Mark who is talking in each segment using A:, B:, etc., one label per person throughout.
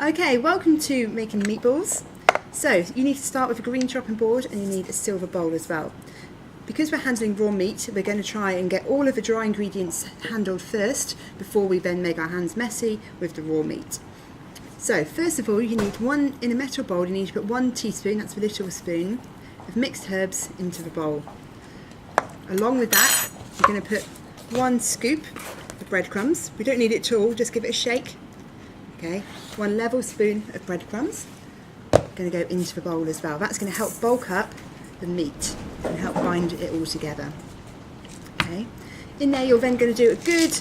A: Okay, welcome to making meatballs. So you need to start with a green chopping board and you need a silver bowl as well. Because we're handling raw meat, we're going to try and get all of the dry ingredients handled first before we then make our hands messy with the raw meat. So first of all, you need in a metal bowl, you need to put 1 teaspoon, that's a little spoon, of mixed herbs into the bowl. Along with that, you're going to put 1 scoop of breadcrumbs. We don't need it at all, just give it a shake. Okay, 1 level spoon of breadcrumbs. Going to go into the bowl as well. That's going to help bulk up the meat and help bind it all together. Okay, in there you're then going to do a good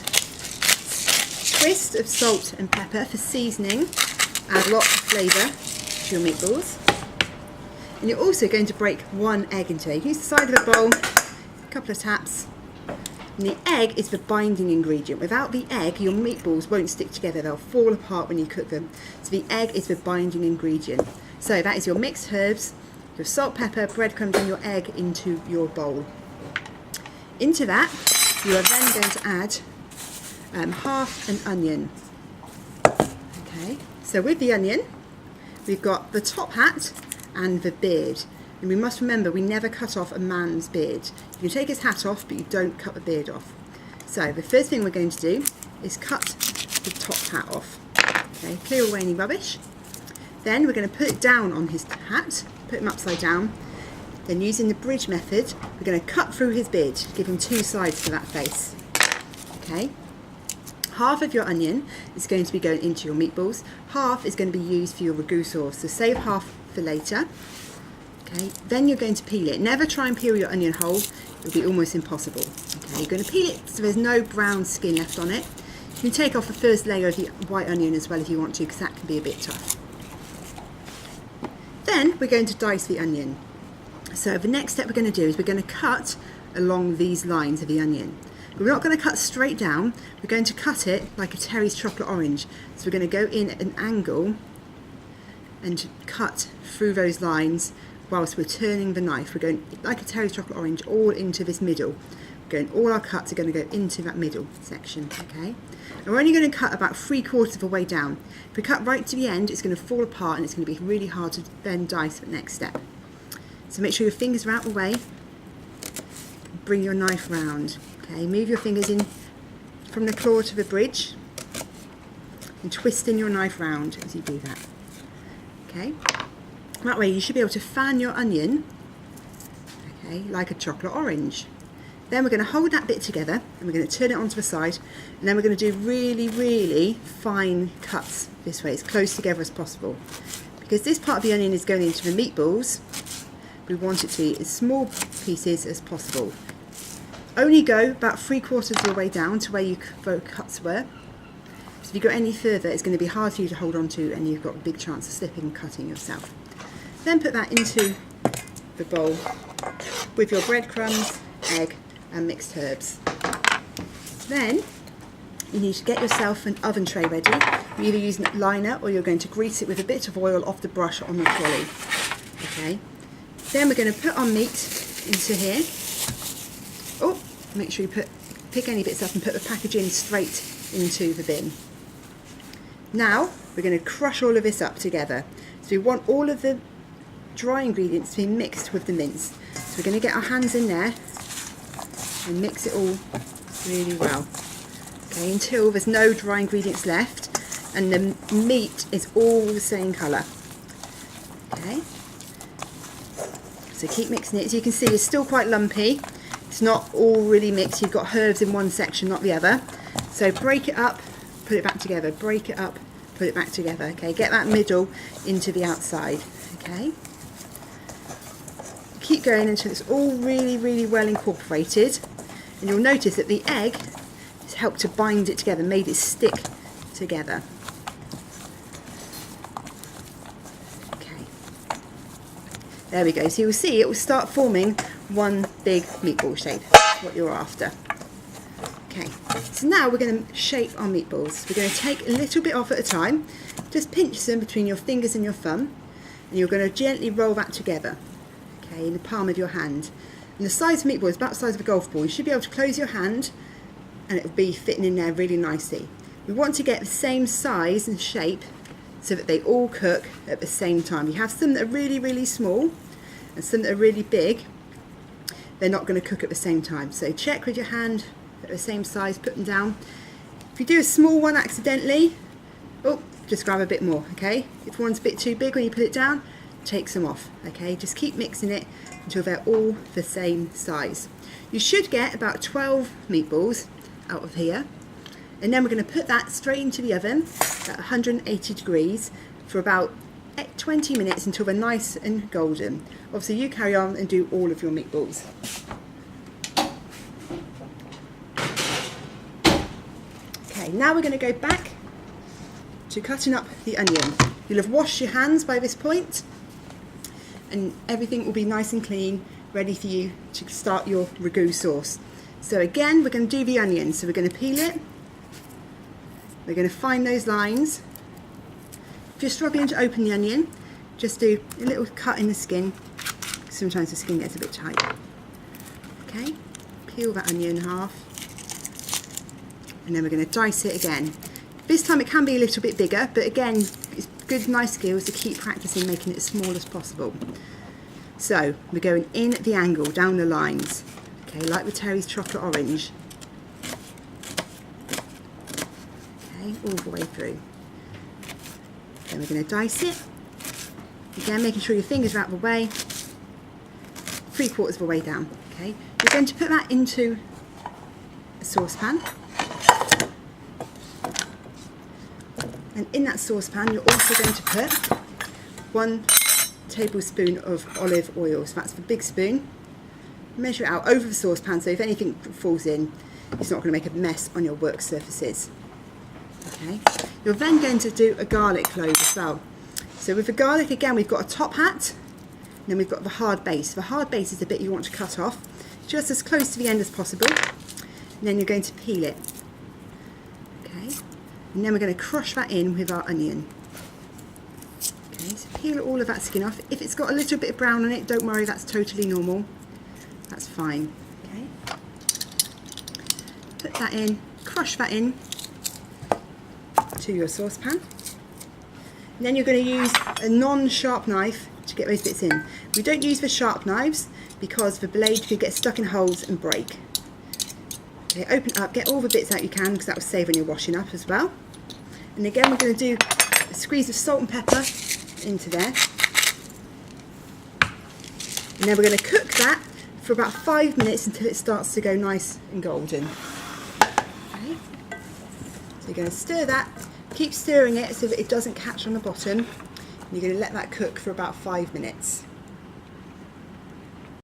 A: twist of salt and pepper for seasoning. Add lots of flavour to your meatballs. And you're also going to break 1 egg into it. Use the side of a bowl, a couple of taps. And the egg is the binding ingredient. Without the egg, your meatballs won't stick together. They'll fall apart when you cook them. So the egg is the binding ingredient. So that is your mixed herbs, your salt, pepper, breadcrumbs and your egg into your bowl. Into that, you are then going to add half an onion. Okay, so with the onion, we've got the top hat and the beard. And we must remember, we never cut off a man's beard. You can take his hat off, but you don't cut the beard off. So the first thing we're going to do is cut the top hat off. Okay, clear away any rubbish. Then we're going to put it down on his hat, put him upside down. Then using the bridge method, we're going to cut through his beard, give him 2 sides to that face. Okay. Half of your onion is going to be going into your meatballs. Half is going to be used for your ragu sauce. So save half for later. Okay, then you're going to peel it. Never try and peel your onion whole, it'll be almost impossible. Okay, you're going to peel it so there's no brown skin left on it. You can take off the first layer of the white onion as well if you want to, because that can be a bit tough. Then we're going to dice the onion. So the next step we're going to do is we're going to cut along these lines of the onion. But we're not going to cut straight down, we're going to cut it like a Terry's chocolate orange. So we're going to go in at an angle and cut through those lines whilst we're turning the knife. We're going like a Terry's chocolate orange all into this middle. All our cuts are going to go into that middle section, okay? And we're only going to cut about 3/4 of the way down. If we cut right to the end, it's going to fall apart and it's going to be really hard to then dice the next step. So make sure your fingers are out the way. Bring your knife round, okay? Move your fingers in from the claw to the bridge and twisting your knife round as you do that, okay? That way you should be able to fan your onion, okay, like a chocolate orange. Then we're going to hold that bit together and we're going to turn it onto the side, and then we're going to do really, really fine cuts this way, as close together as possible. Because this part of the onion is going into the meatballs, we want it to be as small pieces as possible. Only go about 3/4 of the way down to where your cuts were. So if you go any further, it's going to be hard for you to hold on to and you've got a big chance of slipping and cutting yourself. Then put that into the bowl with your breadcrumbs, egg and mixed herbs. Then you need to get yourself an oven tray ready. You're either using a liner or you're going to grease it with a bit of oil off the brush on the trolley. Okay. Then we're going to put our meat into here. Oh, make sure you pick any bits up and put the package in straight into the bin. Now we're going to crush all of this up together. So we want all of the dry ingredients to be mixed with the mince. So we're going to get our hands in there and mix it all really well. Okay, until there's no dry ingredients left and the meat is all the same colour. Okay, so keep mixing it. As you can see, it's still quite lumpy. It's not all really mixed. You've got herbs in one section, not the other. So break it up, put it back together. Break it up, put it back together. Okay, get that middle into the outside. Okay. Keep going until it's all really, really well incorporated, and you'll notice that the egg has helped to bind it together, made it stick together. Okay, there we go. So you'll see it will start forming one big meatball shape. That's what you're after. Okay, so now we're going to shape our meatballs. We're going to take a little bit off at a time, just pinch them between your fingers and your thumb, and you're going to gently roll that together. Okay, in the palm of your hand. And the size of meatball is about the size of a golf ball. You should be able to close your hand and it will be fitting in there really nicely. We want to get the same size and shape so that they all cook at the same time. You have some that are really, really small and some that are really big. They're not going to cook at the same time. So check with your hand at the same size, put them down. If you do a small one accidentally, just grab a bit more, okay? If one's a bit too big when you put it down, take some off, okay? Just keep mixing it until they're all the same size. You should get about 12 meatballs out of here. And then we're going to put that straight into the oven at 180 degrees for about 20 minutes until they're nice and golden. Obviously you carry on and do all of your meatballs. Okay, now we're going to go back to cutting up the onion. You'll have washed your hands by this point and everything will be nice and clean, ready for you to start your ragu sauce. So again, we're going to do the onion. So we're going to peel it. We're going to find those lines. If you're struggling to open the onion, just do a little cut in the skin. Sometimes the skin gets a bit tight. Okay, peel that onion in half. And then we're going to dice it again. This time it can be a little bit bigger, but again, it's good, nice skills to keep practicing making it as small as possible. So we're going in at the angle, down the lines. Okay, like with Terry's chocolate orange. Okay, all the way through. Then we're going to dice it. Again, making sure your fingers are out of the way. 3/4 of the way down. Okay, we're going to put that into a saucepan. And in that saucepan, you're also going to put 1 tablespoon of olive oil. So that's the big spoon. Measure it out over the saucepan, so if anything falls in, it's not going to make a mess on your work surfaces. Okay. You're then going to do a garlic clove as well. So with the garlic, again, we've got a top hat, and then we've got the hard base. The hard base is the bit you want to cut off, just as close to the end as possible. And then you're going to peel it. Okay. And then we're going to crush that in with our onion. Okay, so peel all of that skin off. If it's got a little bit of brown on it, don't worry, that's totally normal. That's fine. Okay. Put that in, crush that in to your saucepan. And then you're going to use a non-sharp knife to get those bits in. We don't use the sharp knives because the blade could get stuck in holes and break. Okay, open up, get all the bits out you can because that will save when you're washing up as well. And again, we're going to do a squeeze of salt and pepper into there. And then we're going to cook that for about 5 minutes until it starts to go nice and golden. Okay. So you're going to stir that, keep stirring it so that it doesn't catch on the bottom. And you're going to let that cook for about 5 minutes.